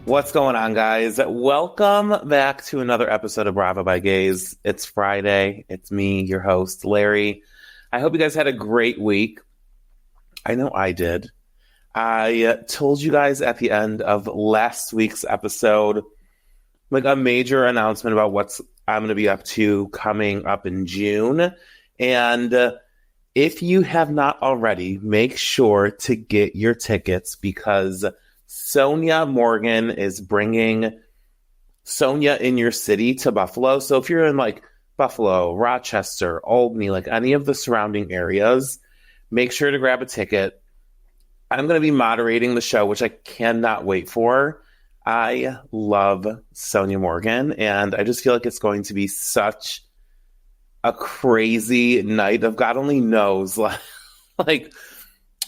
What's going on, guys? Welcome back to another episode of Bravo by Gays. It's Friday. It's me, your host, Larry. I hope you guys had a great week. I know I did. I told you guys at the end of last week's episode, like a major announcement about what I'm going to be up to coming up in June. And if you have not already, make sure to get your tickets because Sonia Morgan is bringing Sonia in Your City to Buffalo. So if you're in like Buffalo, Rochester, Albany, like any of the surrounding areas, make sure to grab a ticket. I'm going to be moderating the show, which I cannot wait for. I love Sonia Morgan, and I just feel like it's going to be such a crazy night of God only knows like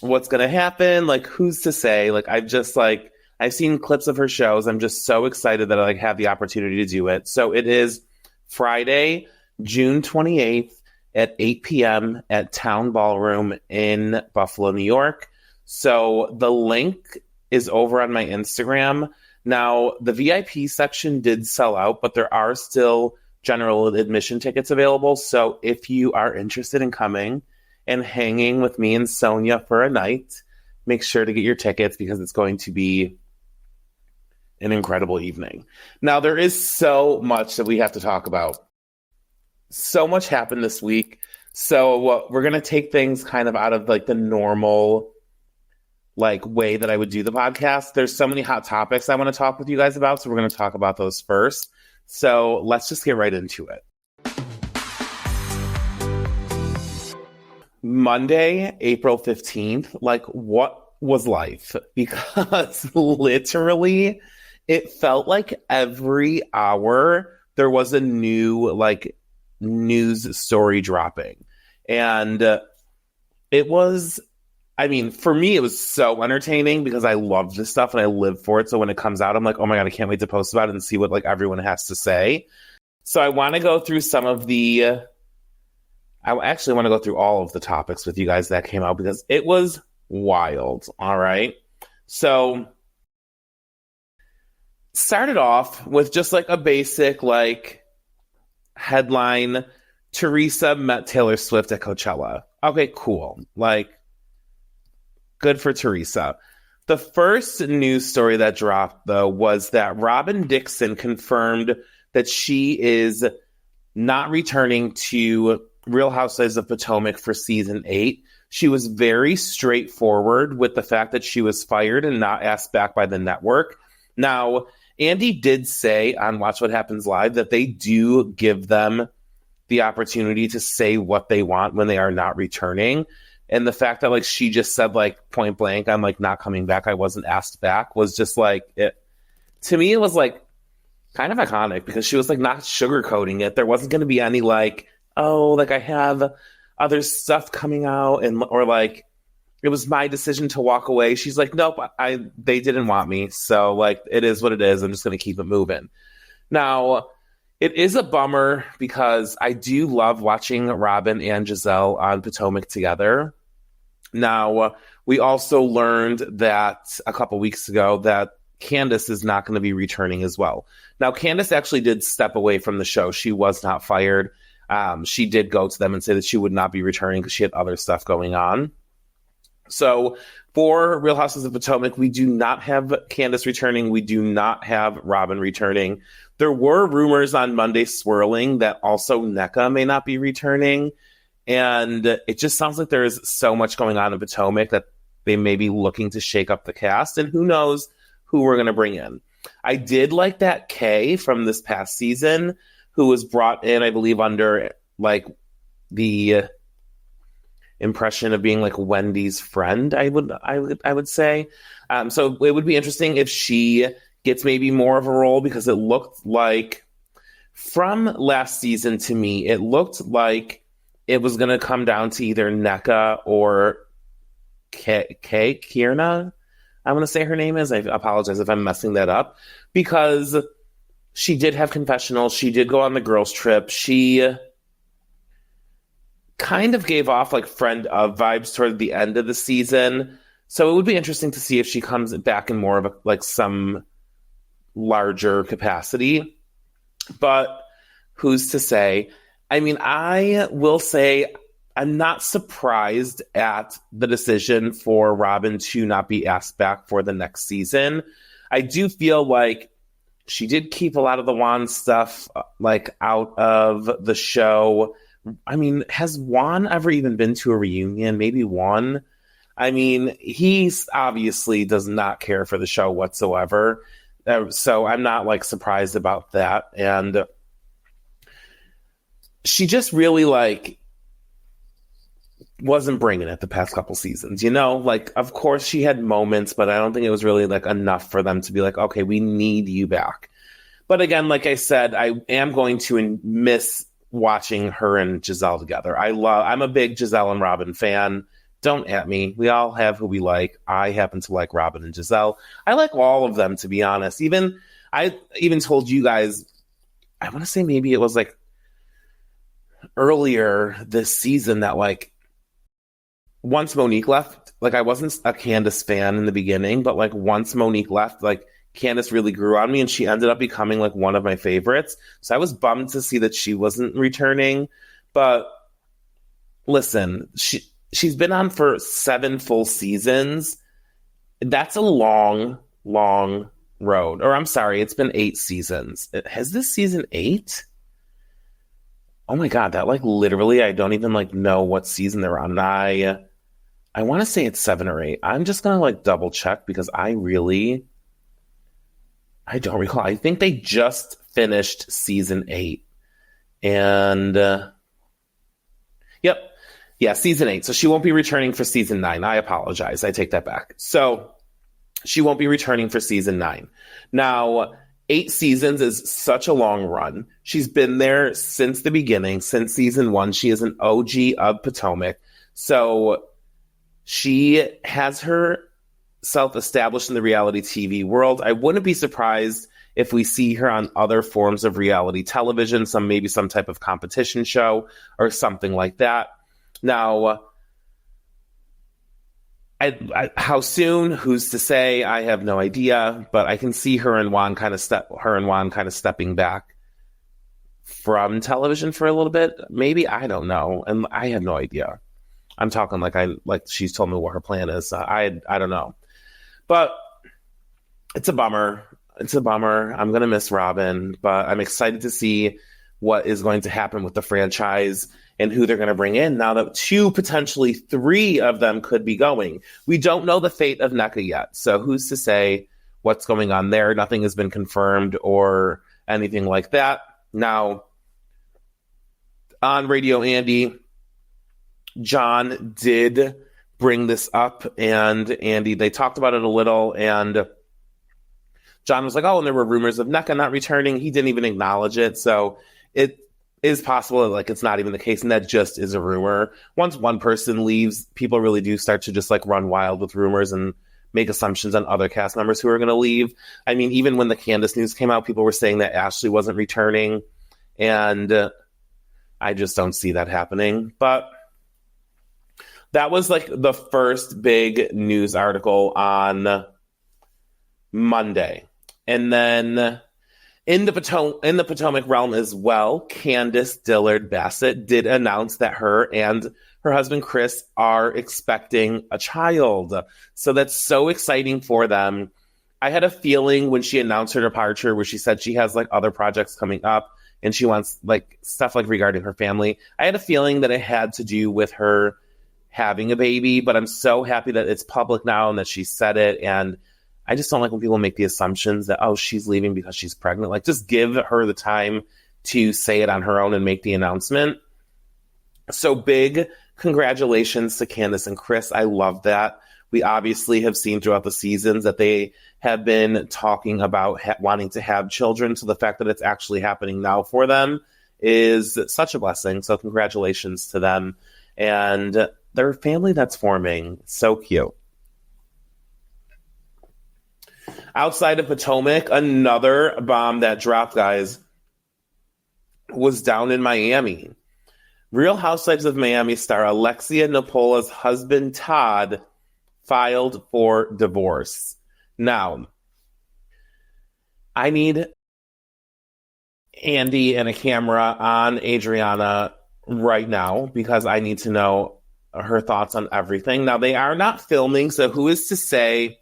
what's going to happen, like who's to say. Like I've seen clips of her shows. I'm just so excited that I have the opportunity to do it. So it is Friday, June 28th at 8 p.m. at Town Ballroom in Buffalo, New York. So the link is over on my Instagram. Now, the VIP section did sell out, but there are still general admission tickets available. So if you are interested in coming and hanging with me and Sonia for a night, make sure to get your tickets because it's going to be an incredible evening. Now, there is so much that we have to talk about. So much happened this week. So we're going to take things kind of out of like the normal way that I would do the podcast. There's so many hot topics I want to talk with you guys about. So we're going to talk about those first. So let's just get right into it. Monday, April 15th, what was life? Because literally it felt like every hour there was a new news story dropping. And it was, for me, it was so entertaining because I love this stuff and I live for it. So when it comes out, I'm like, oh my God, I can't wait to post about it and see what everyone has to say. So I want to go through I actually want to go through all of the topics with you guys that came out because it was wild. All right. So started off with just a basic headline. Teresa met Taylor Swift at Coachella. Okay, cool. Good for Teresa. The first news story that dropped, though, was that Robin Dixon confirmed that she is not returning to Real Housewives of Potomac for season 8. She was very straightforward with the fact that she was fired and not asked back by the network. Now, Andy did say on Watch What Happens Live that they do give them the opportunity to say what they want when they are not returning. And the fact that she just said point blank, I'm not coming back, I wasn't asked back, was just it. To me, it was kind of iconic because she was not sugarcoating it. There wasn't going to be any I have other stuff coming out or it was my decision to walk away. She's nope, they didn't want me. So it is what it is. I'm just going to keep it moving. Now, it is a bummer because I do love watching Robin and Giselle on Potomac together. Now, we also learned that a couple weeks ago that Candace is not going to be returning as well. Now, Candace actually did step away from the show. She was not fired. She did go to them and say that she would not be returning because she had other stuff going on. So for Real Houses of Potomac, we do not have Candace returning. We do not have Robin returning. There were rumors on Monday swirling that also Nneka may not be returning. And it just sounds like there is so much going on in Potomac that they may be looking to shake up the cast. And who knows who we're going to bring in. I did like that Kay from this past season who was brought in, I believe, under the impression of being Wendy's friend, I would say. So it would be interesting if she gets maybe more of a role because it looked like from last season to me, it looked like it was going to come down to either Nneka or Kierna. I want to say her name is. I apologize if I'm messing that up because she did have confessionals. She did go on the girls' trip. She kind of gave off friend of vibes toward the end of the season. So it would be interesting to see if she comes back in more of some larger capacity. But who's to say? I mean, I will say I'm not surprised at the decision for Robin to not be asked back for the next season. I do feel like she did keep a lot of the Juan stuff like out of the show. I mean, has Juan ever even been to a reunion? Maybe one. I mean, he obviously does not care for the show whatsoever. So I'm not like surprised about that. And she just really like wasn't bringing it the past couple seasons, you know? Like, of course she had moments, but I don't think it was really like enough for them to be like, okay, we need you back. But again, like I said, I am going to miss watching her and Giselle together. I'm a big Giselle and Robin fan. Don't at me. We all have who we like. I happen to like Robin and Giselle. I like all of them, to be honest. I even told you guys, I want to say maybe it was like earlier this season that like once Monique left, like I wasn't a Candace fan in the beginning, but like once Monique left, like Candace really grew on me and she ended up becoming like one of my favorites. So I was bummed to see that she wasn't returning. But listen, she's been on for 7 full seasons. That's a long, long road. Or I'm sorry, it's been 8 seasons. Has this season 8? Oh my God, that like literally, I don't even like know what season they're on. And I want to say it's 7 or 8. I'm just going to like double check because I don't recall. I think they just finished season 8. And yep. Yeah, season 8. So she won't be returning for season 9. I apologize. I take that back. So she won't be returning for season 9. Now, 8 seasons is such a long run. She's been there since the beginning, since season 1. She is an OG of Potomac. So she has herself established in the reality TV world. I wouldn't be surprised if we see her on other forms of reality television, maybe some type of competition show or something like that. Now, how soon? Who's to say? I have no idea, but I can see her and Juan kind of stepping back from television for a little bit. Maybe, I don't know, and I have no idea. I'm talking like she's told me what her plan is. I don't know, but it's a bummer. It's a bummer. I'm gonna miss Robin, but I'm excited to see what is going to happen with the franchise and who they're going to bring in now that 2, potentially 3 of them could be going. We don't know the fate of NECA yet, so who's to say what's going on there? Nothing has been confirmed or anything like that. Now, on Radio Andy, John did bring this up, and Andy, they talked about it a little, and John was like, oh, and there were rumors of NECA not returning. He didn't even acknowledge it, so it is possible like it's not even the case, and that just is a rumor. Once one person leaves, people really do start to just like run wild with rumors and make assumptions on other cast members who are going to leave. I mean, even when the Candace news came out, people were saying that Ashley wasn't returning, and I just don't see that happening. But that was like the first big news article on Monday. And then in the Potomac realm as well, Candace Dillard Bassett did announce that her and her husband Chris are expecting a child. So that's so exciting for them. I had a feeling when she announced her departure where she said she has like other projects coming up and she wants like stuff like regarding her family. I had a feeling that it had to do with her having a baby, but I'm so happy that it's public now and that she said it. And I just don't like when people make the assumptions that, oh, she's leaving because she's pregnant. Like, just give her the time to say it on her own and make the announcement. So big congratulations to Candace and Chris. I love that. We obviously have seen throughout the seasons that they have been talking about wanting to have children. So the fact that it's actually happening now for them is such a blessing. So congratulations to them and their family that's forming. So cute. Outside of Potomac, another bomb that dropped, guys, was down in Miami. Real Housewives of Miami star Alexia Nepola's husband, Todd, filed for divorce. Now, I need Andy and a camera on Adriana right now because I need to know her thoughts on everything. Now, they are not filming, so who is to say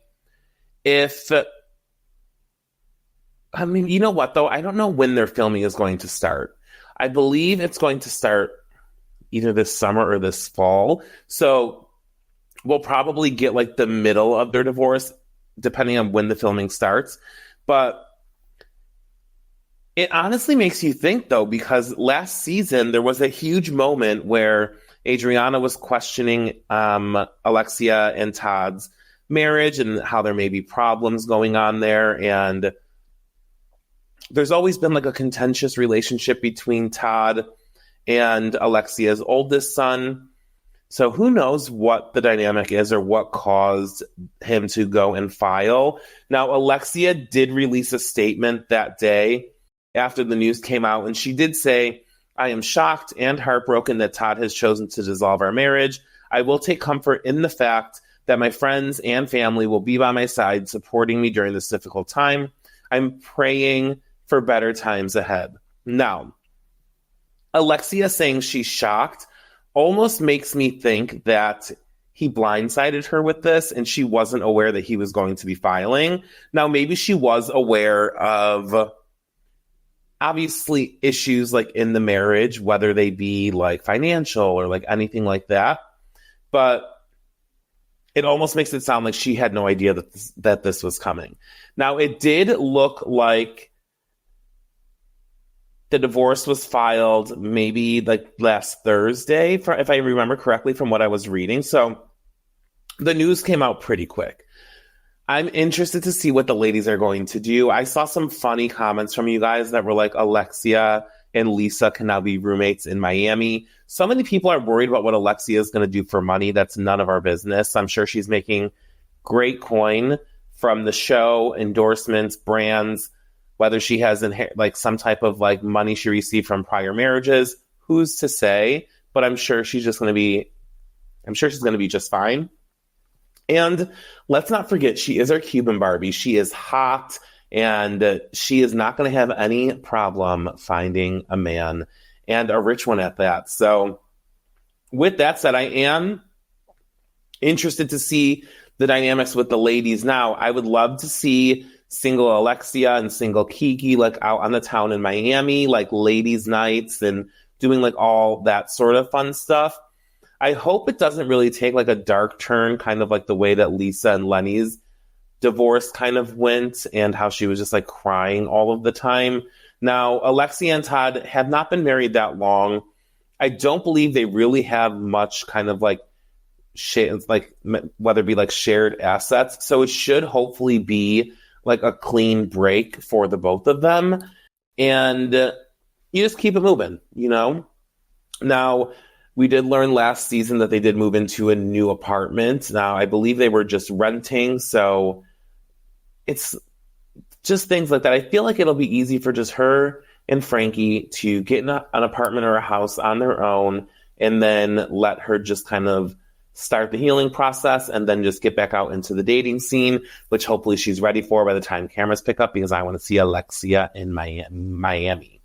if... I mean, you know what, though? I don't know when their filming is going to start. I believe it's going to start either this summer or this fall. So we'll probably get like the middle of their divorce, depending on when the filming starts. But it honestly makes you think, though, because last season there was a huge moment where Adriana was questioning Alexia and Todd's marriage and how there may be problems going on there. And there's always been like a contentious relationship between Todd and Alexia's oldest son. So who knows what the dynamic is or what caused him to go and file. Now, Alexia did release a statement that day after the news came out, and she did say, "I am shocked and heartbroken that Todd has chosen to dissolve our marriage. I will take comfort in the fact that my friends and family will be by my side supporting me during this difficult time. I'm praying for better times ahead." Now, Alexia saying she's shocked almost makes me think that he blindsided her with this and she wasn't aware that he was going to be filing. Now, maybe she was aware of obviously issues like in the marriage, whether they be like financial or like anything like that. But it almost makes it sound like she had no idea that this was coming. Now, it did look like the divorce was filed maybe like last Thursday, if I remember correctly from what I was reading. So the news came out pretty quick. I'm interested to see what the ladies are going to do. I saw some funny comments from you guys that were like, Alexia and Lisa can now be roommates in Miami. So many people are worried about what Alexia is going to do for money. That's none of our business. I'm sure she's making great coin from the show, endorsements, brands, whether she has like some type of like money she received from prior marriages. Who's to say? But I'm sure she's going to be just fine. And let's not forget, she is our Cuban Barbie. She is hot, and she is not going to have any problem finding a man, and a rich one at that. So with that said, I am interested to see the dynamics with the ladies. Now, I would love to see single Alexia and single Kiki like out on the town in Miami, like ladies' nights and doing like all that sort of fun stuff. I hope it doesn't really take like a dark turn, kind of like the way that Lisa and Lenny's divorce kind of went and how she was just like crying all of the time. Now, Alexia and Todd have not been married that long. I don't believe they really have much kind of like whether it be like shared assets. So it should hopefully be like a clean break for the both of them. And you just keep it moving, you know? Now, we did learn last season that they did move into a new apartment. Now, I believe they were just renting, so it's just things like that. I feel like it'll be easy for just her and Frankie to get in an apartment or a house on their own and then let her just kind of start the healing process and then just get back out into the dating scene, which hopefully she's ready for by the time cameras pick up, because I want to see Alexia in Miami.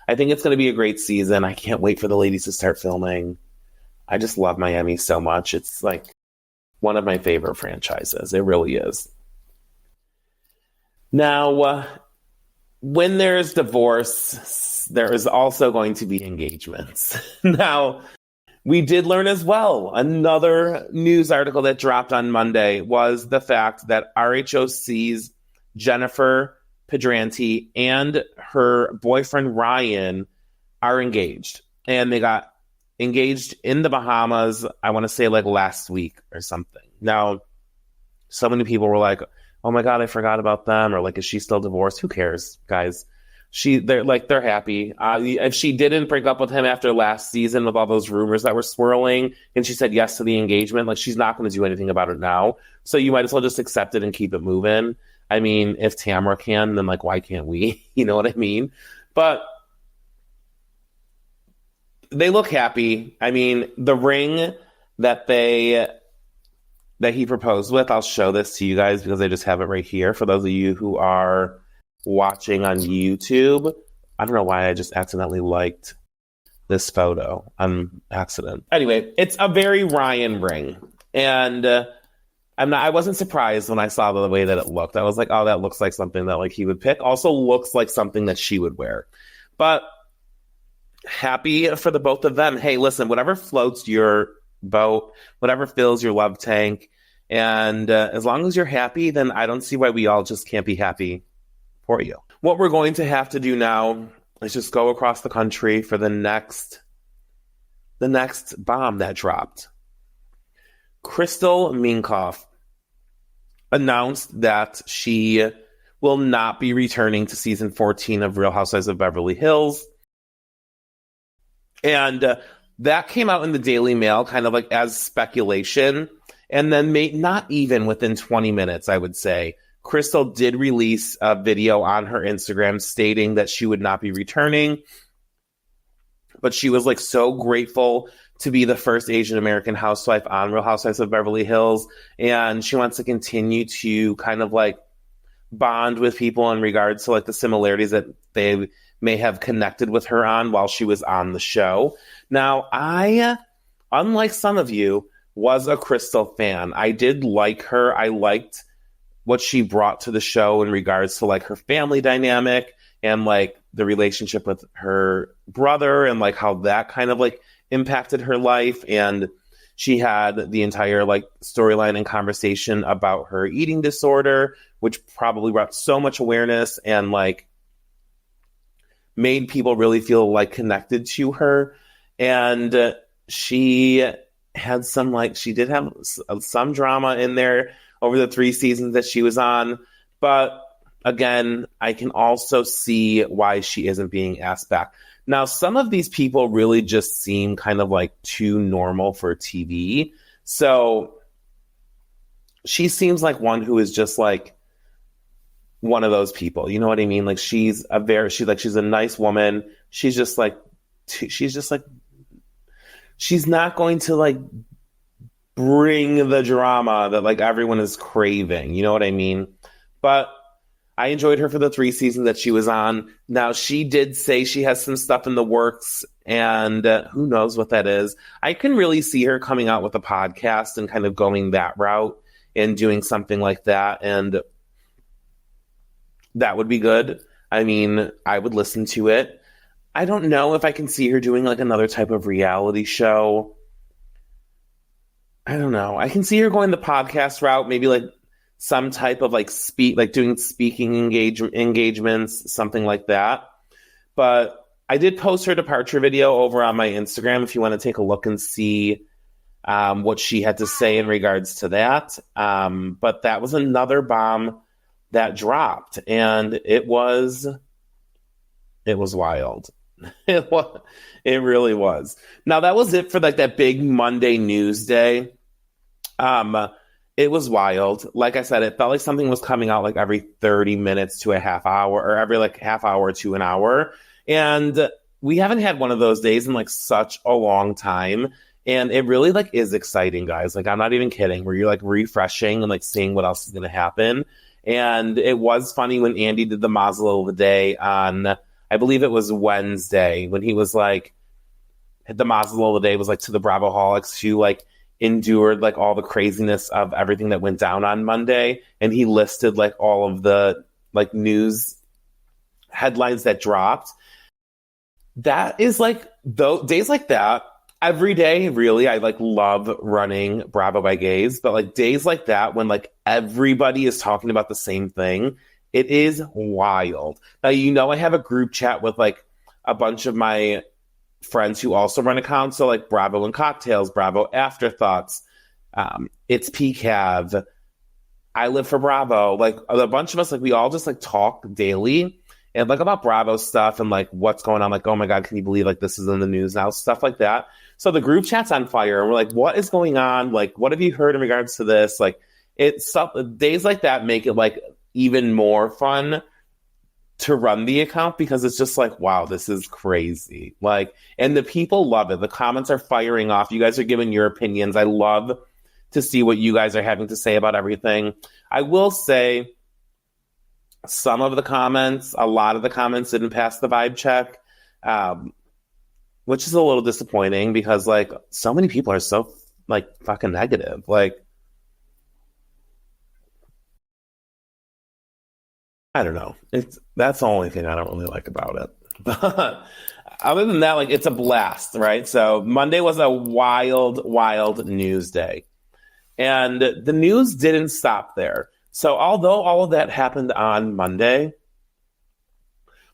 I think it's going to be a great season. I can't wait for the ladies to start filming. I just love Miami so much. It's like one of my favorite franchises. It really is. Now, when there's divorce, there is also going to be engagements. Now, we did learn as well, another news article that dropped on Monday was the fact that RHOC's Jennifer Pedranti and her boyfriend Ryan are engaged. And they got engaged in the Bahamas, I want to say like last week or something. Now, so many people were like, oh my God, I forgot about them. Or like, is she still divorced? Who cares, guys? They're happy. If she didn't break up with him after last season with all those rumors that were swirling, and she said yes to the engagement, like she's not going to do anything about it now. So you might as well just accept it and keep it moving. I mean, if Tamara can, then like why can't we? You know what I mean? But they look happy. I mean, the ring that he proposed with, I'll show this to you guys because I just have it right here for those of you who are watching on YouTube. I don't know why I just accidentally liked this photo on accident. Anyway, it's a very Ryan ring. And I wasn't surprised when I saw the way that it looked. I was like, oh, that looks like something that like he would pick. Also looks like something that she would wear. But happy for the both of them. Hey, listen, whatever floats your boat, whatever fills your love tank, and as long as you're happy, then I don't see why we all just can't be happy for you. What we're going to have to do now is just go across the country for the next bomb that dropped. Crystal Minkoff announced that she will not be returning to season 14 of Real Housewives of Beverly Hills. And that came out in the Daily Mail kind of like as speculation. And then not even within 20 minutes, I would say, Crystal did release a video on her Instagram stating that she would not be returning. But she was like so grateful to be the first Asian American housewife on Real Housewives of Beverly Hills. And she wants to continue to kind of like bond with people in regards to like the similarities that they may have connected with her on while she was on the show. Now, I, unlike some of you, was a Crystal fan. I did like her. I liked what she brought to the show in regards to like her family dynamic and like the relationship with her brother and like how that kind of like impacted her life. And she had the entire like storyline and conversation about her eating disorder, which probably brought so much awareness and like made people really feel like connected to her. And she had some like, she did have some drama in there over the 3 seasons that she was on. But again, I can also see why she isn't being asked back. Now, some of these people really just seem kind of like too normal for TV. So she seems like one who is just like one of those people. You know what I mean? Like she's a nice woman. She's not going to like bring the drama that like everyone is craving. You know what I mean? But I enjoyed her for the 3 seasons that she was on. Now, she did say she has some stuff in the works, and who knows what that is. I can really see her coming out with a podcast and kind of going that route and doing something like that, and that would be good. I mean, I would listen to it. I don't know if I can see her doing like another type of reality show. I don't know. I can see her going the podcast route, maybe like some type of like doing speaking engagements, something like that. But I did post her departure video over on my Instagram if you want to take a look and see what she had to say in regards to that. But that was another bomb that dropped, and it was wild. It really was. Now that was it for like that big Monday news day. It was wild. Like I said, it felt like something was coming out like every 30 minutes to a half hour, or every like half hour to an hour. And we haven't had one of those days in like such a long time. And it really like is exciting, guys. Like I'm not even kidding, where you're like refreshing and like seeing what else is going to happen. And it was funny when Andy did the Mazel of the Day on, I believe it was Wednesday, when he was like, the Mazel of the Day was like to the Bravoholics who like endured like all the craziness of everything that went down on Monday. And he listed like all of the like news headlines that dropped. That is like, though, days like that, every day, really, I like love running Bravo by Gays, but like days like that when like everybody is talking about the same thing, it is wild. Now, you know, I have a group chat with like a bunch of my friends who also run accounts. So like Bravo and Cocktails, Bravo Afterthoughts, It's PCAV, I Live for Bravo. Like a bunch of us, like we all just like talk daily and like about Bravo stuff and like what's going on. Like, oh my God, can you believe like this is in the news now? Stuff like that. So the group chat's on fire and we're like, what is going on? Like, what have you heard in regards to this? Like it's days like that make it like even more fun to run the account because it's just like, wow, this is crazy. Like, and the people love it. The comments are firing off. You guys are giving your opinions. I love to see what you guys are having to say about everything. I will say some of the comments, a lot of the comments didn't pass the vibe check, which is a little disappointing because like so many people are so like fucking negative. Like, I don't know. That's the only thing I don't really like about it. But other than that, like it's a blast, right? So Monday was a wild, wild news day. And the news didn't stop there. So although all of that happened on Monday,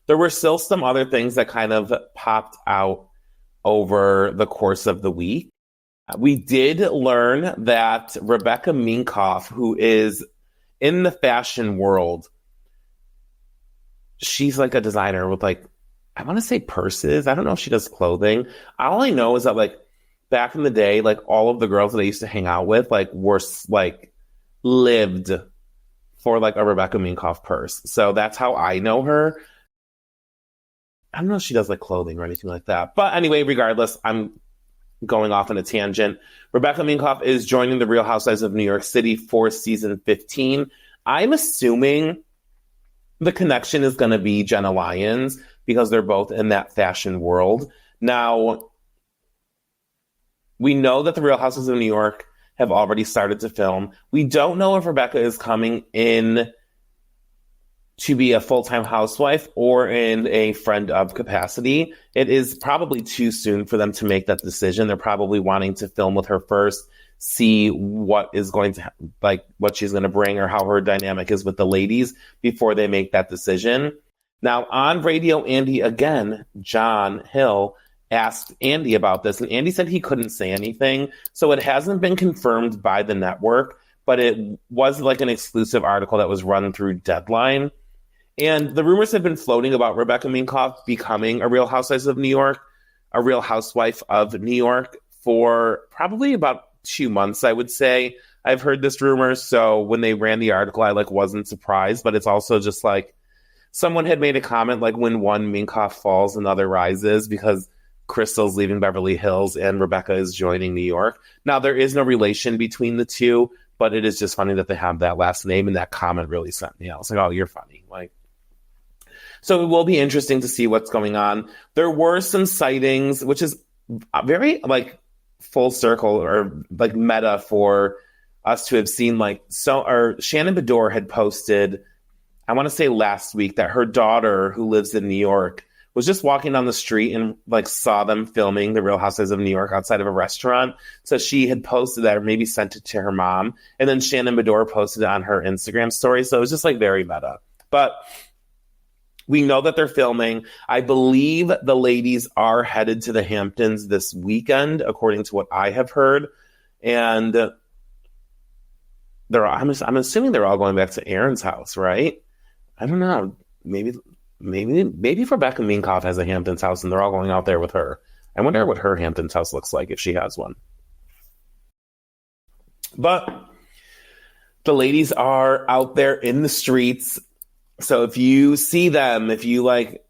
there were still some other things that kind of popped out over the course of the week. We did learn that Rebecca Minkoff, who is in the fashion world, she's like a designer with like, I want to say purses. I don't know if she does clothing. All I know is that like back in the day, like all of the girls that I used to hang out with, like were like lived for like a Rebecca Minkoff purse. So that's how I know her. I don't know if she does like clothing or anything like that. But anyway, regardless, I'm going off on a tangent. Rebecca Minkoff is joining the Real Housewives of New York City for season 15. I'm assuming the connection is going to be Jenna Lyons because they're both in that fashion world. Now, we know that the Real Housewives of New York have already started to film. We don't know if Rebecca is coming in to be a full-time housewife or in a friend of capacity. It is probably too soon for them to make that decision. They're probably wanting to film with her first, see what is going to, like, what she's going to bring or how her dynamic is with the ladies before they make that decision. Now, on Radio Andy again, John Hill asked Andy about this, and Andy said he couldn't say anything. So it hasn't been confirmed by the network, but it was like an exclusive article that was run through Deadline. And the rumors have been floating about Rebecca Minkoff becoming a Real Housewives of New York, a Real Housewife of New York for probably about 2 months, I would say. I've heard this rumor, so when they ran the article, I like wasn't surprised, but it's also just like someone had made a comment like when one Minkoff falls, another rises because Crystal's leaving Beverly Hills and Rebecca is joining New York. Now, there is no relation between the two, but it is just funny that they have that last name, and that comment really sent me out. I was like, oh, you're funny. Like, so it will be interesting to see what's going on. There were some sightings, which is very like full circle or like meta for us to have seen. Like, so, or Shannon Bedore had posted, I want to say last week, that her daughter, who lives in New York, was just walking down the street and like saw them filming the Real Housewives of New York outside of a restaurant. So she had posted that, or maybe sent it to her mom, and then Shannon Bedore posted it on her Instagram story. So it was just like very meta. But we know that they're filming. I believe the ladies are headed to the Hamptons this weekend, according to what I have heard. And I'm assuming they're all going back to Aaron's house, right? I don't know. Maybe Rebecca Minkoff has a Hamptons house and they're all going out there with her. I wonder what her Hamptons house looks like if she has one. But the ladies are out there in the streets. So if you see them, if you like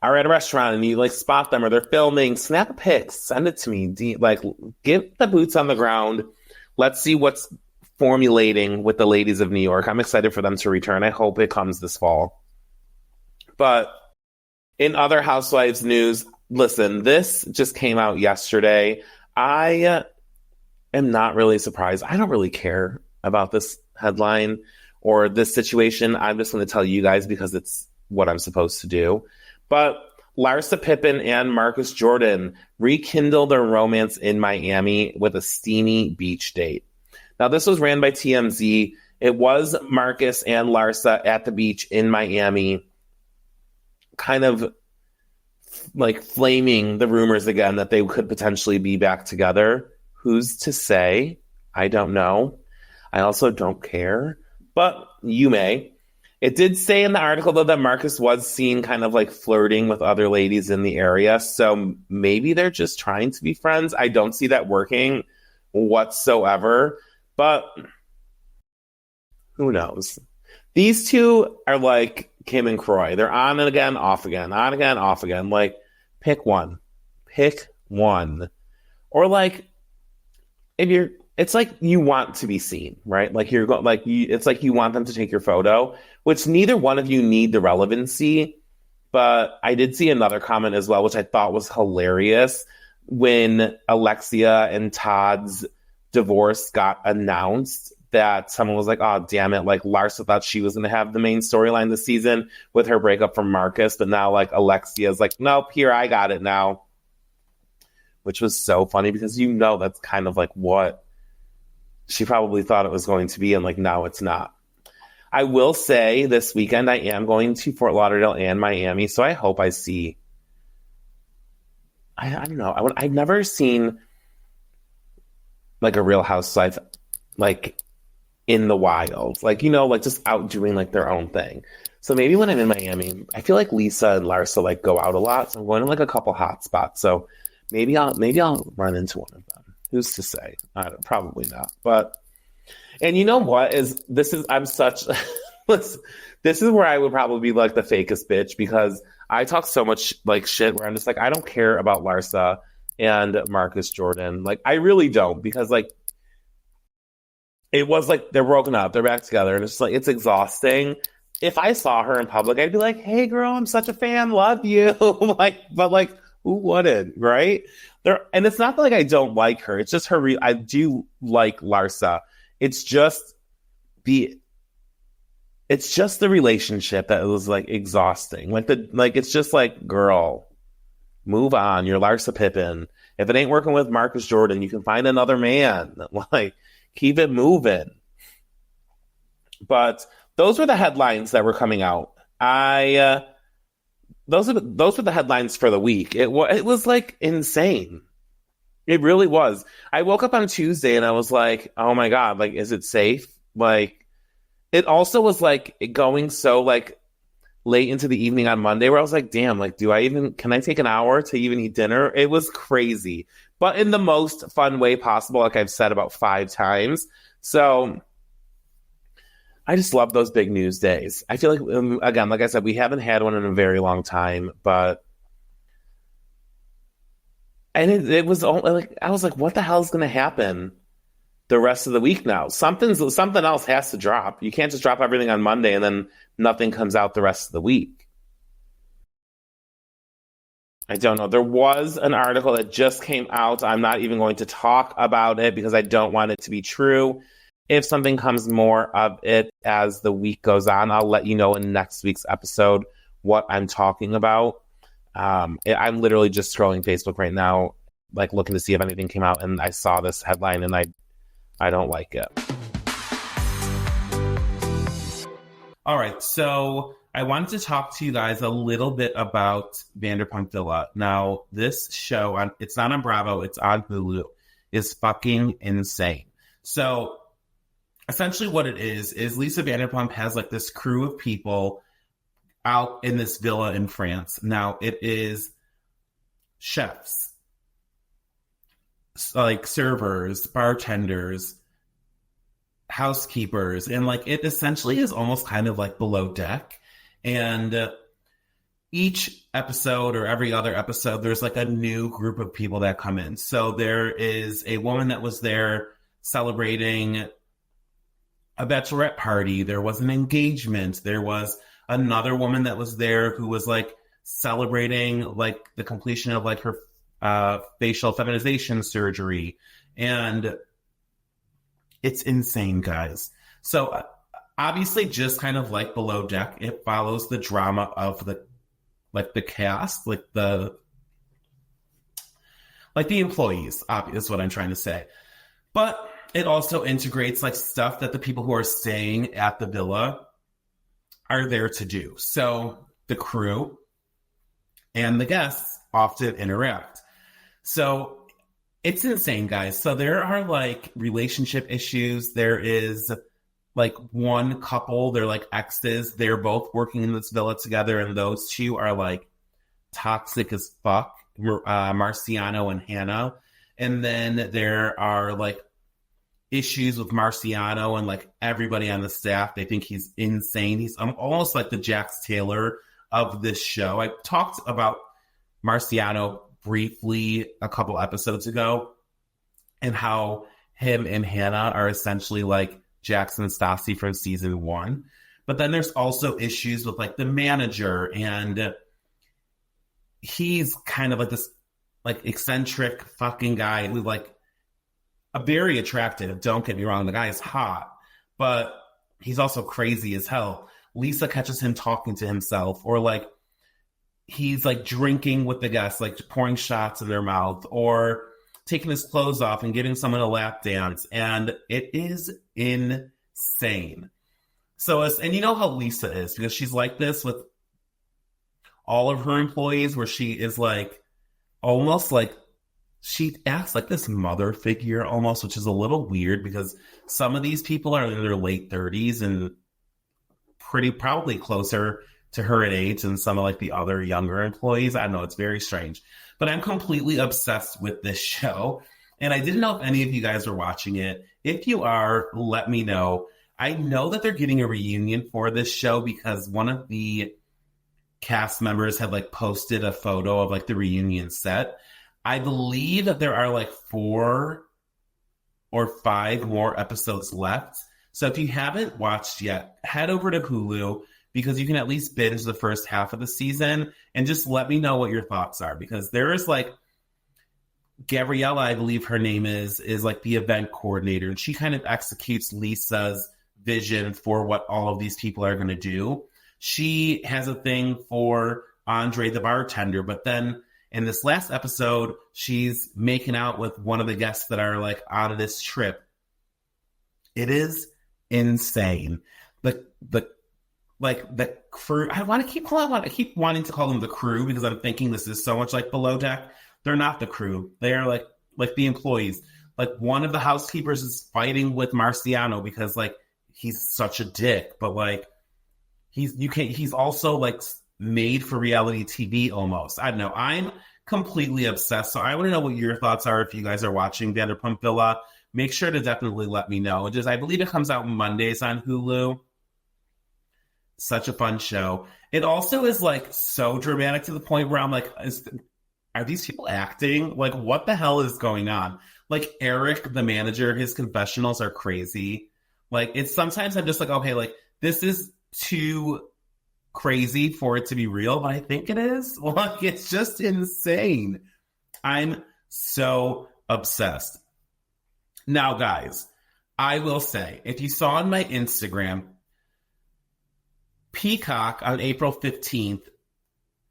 are at a restaurant and you like spot them or they're filming, snap a pic, send it to me. Like, get the boots on the ground. Let's see what's formulating with the ladies of New York. I'm excited for them to return. I hope it comes this fall. But in other Housewives news, listen, this just came out yesterday. I am not really surprised. I don't really care about this headline or this situation. I'm just going to tell you guys because it's what I'm supposed to do. But Larsa Pippen and Marcus Jordan rekindled their romance in Miami with a steamy beach date. Now, this was ran by TMZ. It was Marcus and Larsa at the beach in Miami, kind of like flaming the rumors again that they could potentially be back together. Who's to say? I don't know. I also don't care. But you may. It did say in the article, though, that Marcus was seen kind of like flirting with other ladies in the area. So maybe they're just trying to be friends. I don't see that working whatsoever. But who knows? These two are like Kim and Croy. They're on and again, off again, on again, off again. Like, pick one. Pick one. Or like, if you're it's like you want to be seen, right? Like you're going, like you, it's like you want them to take your photo, which neither one of you need the relevancy. But I did see another comment as well, which I thought was hilarious when Alexia and Todd's divorce got announced. That someone was like, "Oh, damn it!" Like Larsa thought she was going to have the main storyline this season with her breakup from Marcus, but now like Alexia's like, "Nope, here I got it now," which was so funny because that's kind of like what she probably thought it was going to be, and like now it's not. I will say this weekend I am going to Fort Lauderdale and Miami, so I hope I see. I don't know. I've never seen like a Real Housewife like in the wild, like like just out doing like their own thing. So maybe when I'm in Miami, I feel like Lisa and Larsa like go out a lot, so I'm going to like a couple hot spots. So maybe I'll run into one of them. Who's to say? Probably not. But and you know what I'm such this is where I would probably be like the fakest bitch because I talk so much like shit where I'm just like I don't care about Larsa and Marcus Jordan. Like I really don't because like it was like they're broken up, they're back together, and it's just like it's exhausting. If I saw her in public, I'd be like, "Hey, girl, I'm such a fan, love you." but like, who wouldn't, right? And it's not that like I don't like her. It's just her. I do like Larsa. It's just the relationship that was like exhausting. It's just like, girl, move on. You're Larsa Pippen. If it ain't working with Marcus Jordan, you can find another man. Like, keep it moving. But those were the headlines that were coming out. Those were the headlines for the week. It was like insane. It really was. I woke up on Tuesday and I was like, oh my God, like, is it safe? Like, it also was like going so like late into the evening on Monday where I was like, damn, like, can I take an hour to even eat dinner? It was crazy, but in the most fun way possible, like I've said about 5 times. So I just love those big news days. I feel like, again, like I said, we haven't had one in a very long time, and it was like, I was like, what the hell is going to happen the rest of the week now? Something else has to drop. You can't just drop everything on Monday and then nothing comes out the rest of the week. I don't know. There was an article that just came out. I'm not even going to talk about it because I don't want it to be true. If something comes more of it as the week goes on, I'll let you know in next week's episode what I'm talking about. I'm literally just scrolling Facebook right now, like looking to see if anything came out, and I saw this headline and I don't like it. All right, so I wanted to talk to you guys a little bit about Vanderpump Villa. Now, this show, it's not on Bravo, it's on Hulu, is fucking insane. So essentially what it is Lisa Vanderpump has like this crew of people out in this villa in France. Now, it is chefs, like servers, bartenders, housekeepers, and like it essentially is almost kind of like Below Deck. And each episode or every other episode, there's like a new group of people that come in. So there is a woman that was there celebrating a bachelorette party. There was an engagement. There was another woman that was there who was like celebrating like the completion of like her facial feminization surgery. And it's insane, guys. So obviously, just kind of like Below Deck, it follows the drama of the cast, like the employees, is what I'm trying to say. But it also integrates like stuff that the people who are staying at the villa are there to do. So the crew and the guests often interact. So it's insane, guys. So there are like relationship issues. There is like one couple, they're like exes. They're both working in this villa together, and those two are like toxic as fuck, Marciano and Hannah. And then there are like issues with Marciano and like everybody on the staff. They think he's insane. He's almost like the Jax Taylor of this show. I talked about Marciano briefly a couple episodes ago and how him and Hannah are essentially like Jackson and Stassi from season 1. But then there's also issues with like the manager, and he's kind of like this like eccentric fucking guy who like a very attractive, don't get me wrong, the guy is hot, but he's also crazy as hell. Lisa catches him talking to himself, or like he's like drinking with the guests, like pouring shots in their mouth, or taking his clothes off and giving someone a lap dance. And it is insane. So, and you know how Lisa is, because she's like this with all of her employees, where she is like, almost like, she acts like this mother figure almost, which is a little weird because some of these people are in their late 30s and probably closer to her at age than some of like the other younger employees. I don't know, it's very strange. But I'm completely obsessed with this show. And I didn't know if any of you guys are watching it. If you are, let me know. I know that they're getting a reunion for this show because one of the cast members had like posted a photo of like the reunion set. I believe that there are like 4 or 5 more episodes left. So if you haven't watched yet, head over to Hulu, because you can at least binge the first half of the season and just let me know what your thoughts are. Because there is like Gabriella, I believe her name is like the event coordinator, and she kind of executes Lisa's vision for what all of these people are going to do. She has a thing for Andre the bartender, but then in this last episode, she's making out with one of the guests that are like on this trip. It is insane. The crew. I keep wanting to call them the crew because I'm thinking this is so much like Below Deck. They're not the crew. They are like the employees. Like one of the housekeepers is fighting with Marciano because like he's such a dick, but like he's also like made for reality TV almost. I don't know. I'm completely obsessed. So I want to know what your thoughts are if you guys are watching Vanderpump Villa. Make sure to definitely let me know. I believe it comes out Mondays on Hulu. Such a fun show. It also is like so dramatic to the point where I'm like, are these people acting? Like, what the hell is going on? Like Eric, the manager, his confessionals are crazy. Like it's sometimes I'm just like, okay, like this is too crazy for it to be real, but I think it is. Like it's just insane. I'm so obsessed. Now, guys, I will say, if you saw on my Instagram, Peacock on April 15th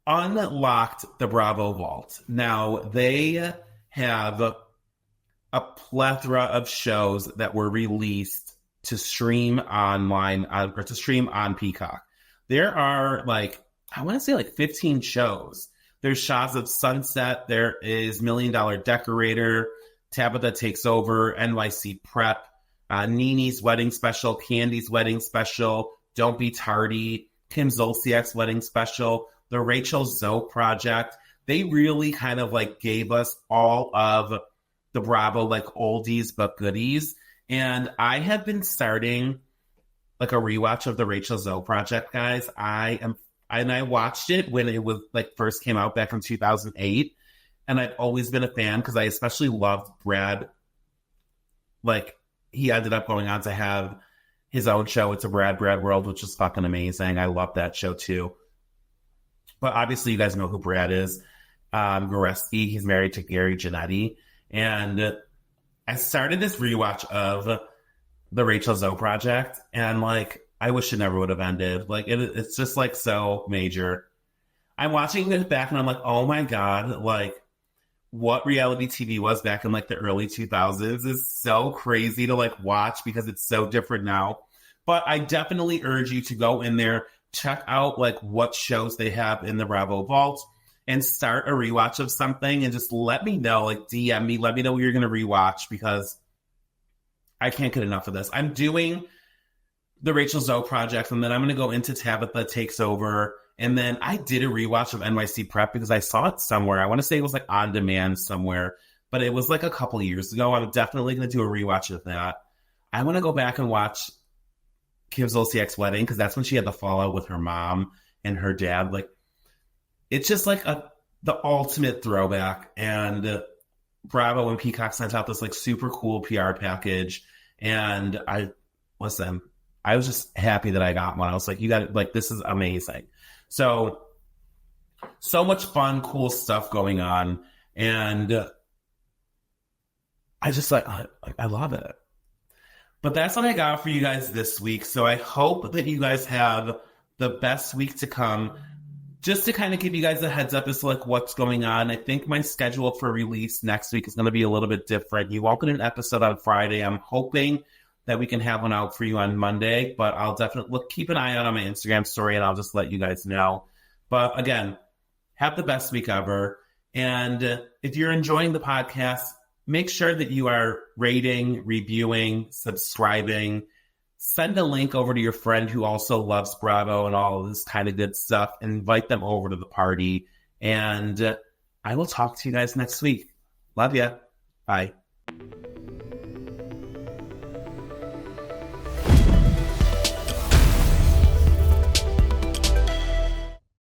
unlocked the Bravo Vault. Now, they have a plethora of shows that were released to stream online, or to stream on Peacock. There are like, I want to say like 15 shows. There's Shaws of Sunset. There is $1 Million Decorator, Tabitha Takes Over, NYC Prep, Nini's Wedding Special, Candy's Wedding Special, Don't Be Tardy, Kim Zolciak's Wedding Special, The Rachel Zoe Project. They really kind of like gave us all of the Bravo like oldies but goodies. And I have been starting like a rewatch of the Rachel Zoe Project, guys. I watched it when it was like first came out back in 2008. And I've always been a fan because I especially loved Brad. Like he ended up going on to have his own show. It's a Brad World, which is fucking amazing. I love that show too. But obviously you guys know who Brad is. Goreski, he's married to Gary Janetti. And I started this rewatch of the Rachel Zoe Project, and like I wish it never would have ended. Like it's just like so major. I'm watching it back and I'm like, oh my god, like what reality TV was back in like the early 2000s is so crazy to like watch because it's so different now. But I definitely urge you to go in there, check out like what shows they have in the Bravo Vault, and start a rewatch of something, and just let me know, like DM me, let me know what you're going to rewatch, because I can't get enough of this. I'm doing the Rachel Zoe Project, and then I'm going to go into Tabitha Takes Over, and then I did a rewatch of NYC Prep because I saw it somewhere. I want to say it was like on demand somewhere, but it was like a couple of years ago. I'm definitely going to do a rewatch of that. I want to go back and watch Kim Zolciak's Wedding because that's when she had the fallout with her mom and her dad. Like, it's just like the ultimate throwback, and Bravo and Peacock sent out this like super cool PR package, and I was just happy that I got one. I was like, you got it, like, this is amazing. So much fun, cool stuff going on, and I just I love it. But that's what I got for you guys this week. So I hope that you guys have the best week to come. Just to kind of give you guys a heads up as to like what's going on, I think my schedule for release next week is going to be a little bit different. You won't get an episode on Friday. I'm hoping that we can have one out for you on Monday, but I'll definitely keep an eye out on my Instagram story, and I'll just let you guys know. But again, have the best week ever. And if you're enjoying the podcast, make sure that you are rating, reviewing, subscribing. Send a link over to your friend who also loves Bravo and all of this kind of good stuff, and invite them over to the party. And I will talk to you guys next week. Love ya. Bye.